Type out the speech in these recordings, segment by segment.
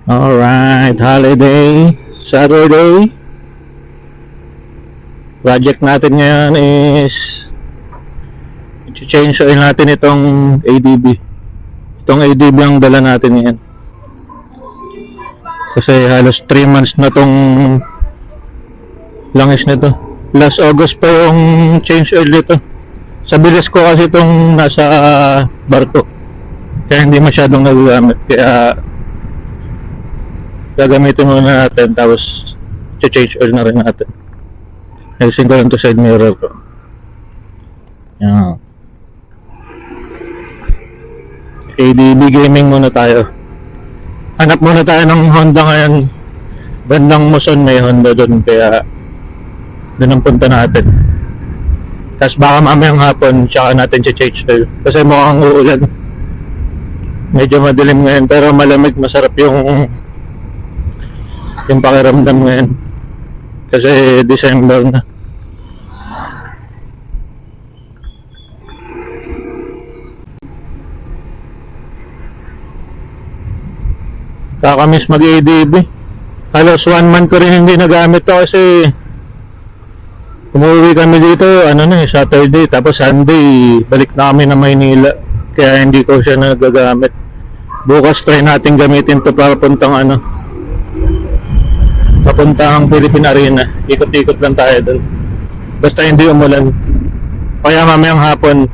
Alright, holiday, Saturday. Project natin ngayon is change oil natin itong ADB. Itong ADB ang dala natin ngayon. Kasi halos 3 months na tong langis nito. Last August pa yung change oil dito. Sa bilis ko kasi itong nasa barko. Kaya hindi masyadong nagagamit. Kaya gagamitin muna natin tapos change oil na rin natin. Ayusin ko lang to side mirror ko. Yan. ADB gaming muna tayo. Hanap muna tayo ng Honda ngayon. Bandang Muson may Honda doon, kaya doon ang punta natin. Tapos baka mamayang hapon tsaka natin change oil. Kasi mukhang uulan. Medyo madilim ngayon pero malamig, masarap yung pakiramdam ngayon. Kasi December na. Kakamiss mag-ADB. Halos 1 month ko rin hindi nagamit to kasi umuwi kami dito, Saturday, tapos Sunday balik na kami na Maynila. Kaya hindi ko siya nagagamit. Bukas try natin gamitin to para papuntang Philippine Arena. Ikot-ikot lang tayo doon. Basta hindi umulan. Kaya mamayang hapon,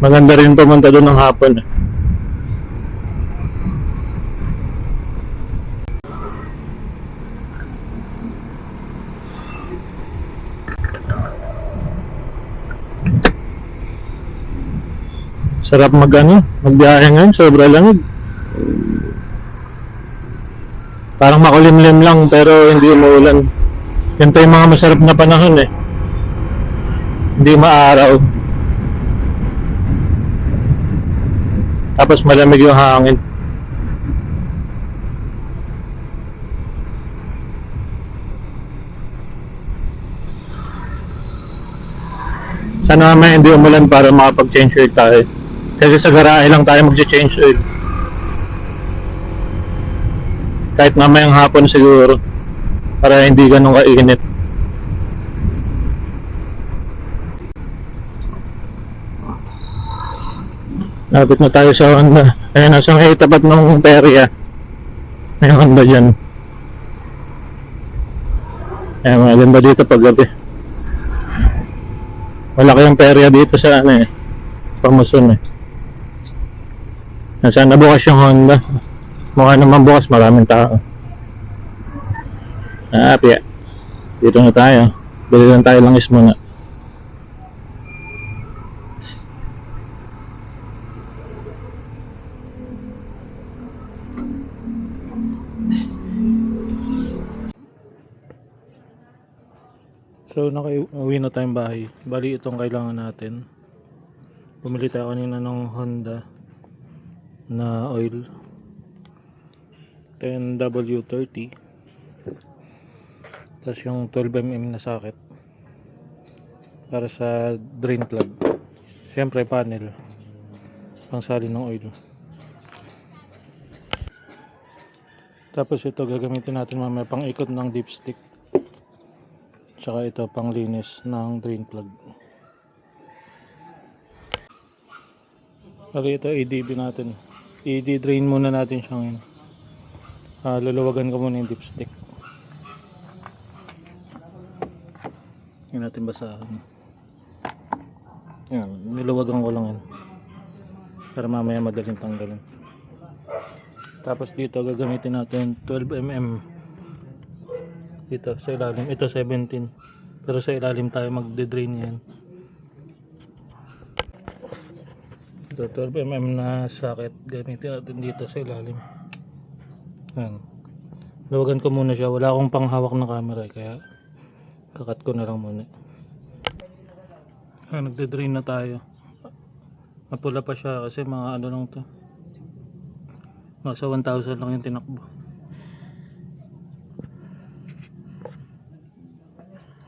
maganda rin pumunta doon ng hapon. Sarap magbiyahe ngayon, sobra lamig. Parang makulimlim lang pero hindi umuulan. Yan to yung mga masarap na panahon eh. Hindi maaraw. Tapos malamig yung hangin. Sana mamaya hindi umulan para makapag-change oil tayo. Kasi sa garahe lang tayo mag-change oil. Kahit mamayang hapon siguro. Para hindi ganun kainit. Lapit na tayo sa Honda. Ayun, nasa may tapat ng perya. May Honda dyan. Ayun, maganda dito pag gabi. Malaki yung perya dito sa Pamuson eh. Nasaan bukas yung Honda. Mukha naman bukas, maraming tao. Pia. Dito na tayo. Bili lang tayo langis muna. So nakauwi na tayong bahay. Bali itong kailangan natin. Bumili tayo kanina ng Honda na oil 10W30. Tapos yung 12mm na socket para sa drain plug. Siyempre panel pang salin ng oil. Tapos ito gagamitin natin mamaya pang ikot ng dipstick. Tsaka ito pang linis ng drain plug. Pero ito ADB natin. I-drain muna natin siya ngayon. Luluwagan ko muna yung dipstick. Yan natin basahan. Yan, niluwagan ko lang yan. Para mamaya madaling tanggalin. Tapos dito gagamitin natin 12mm. Dito sa ilalim, ito 17. Pero sa ilalim tayo magde-drain yan. Ito 12mm na socket, gamitin natin dito sa ilalim. Yan. Luwagan ko muna siya, wala akong panghawak na camera kaya kakat ko na lang muna. Nagde-drain na tayo. Mapula pa siya kasi mga lang to. Nasa 1,000 lang yung tinakbo.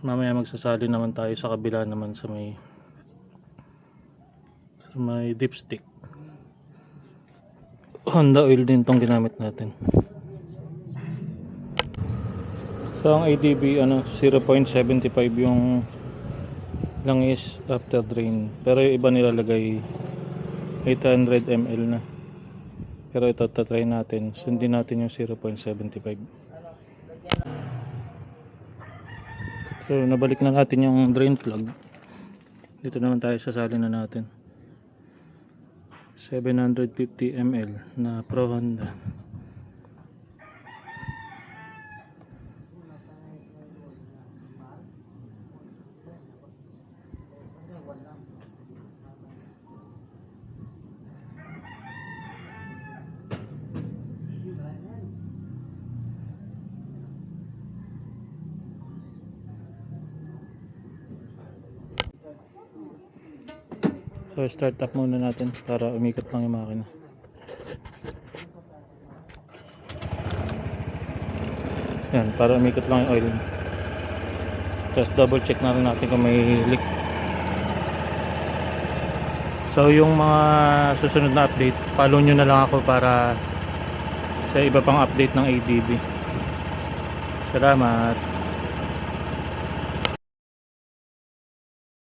Mamaya magsasali naman tayo sa kabila naman sa may dipstick. Honda oil din tong ginamit natin. So ang ADB ano 0.75 yung langis after drain. Pero yung iba nilalagay 800 ml na. Pero ito tatry natin. Sundin natin yung 0.75. So nabalik na natin yung drain plug. Dito naman tayo sasalin na natin. 750 ml na Pro Honda. So start up muna natin para umikot lang yung makina. Yan, para umikot lang yung oil. Just double check na rin natin kung may leak. So yung mga susunod na update, follow nyo na lang ako para sa iba pang update ng ADB. Salamat.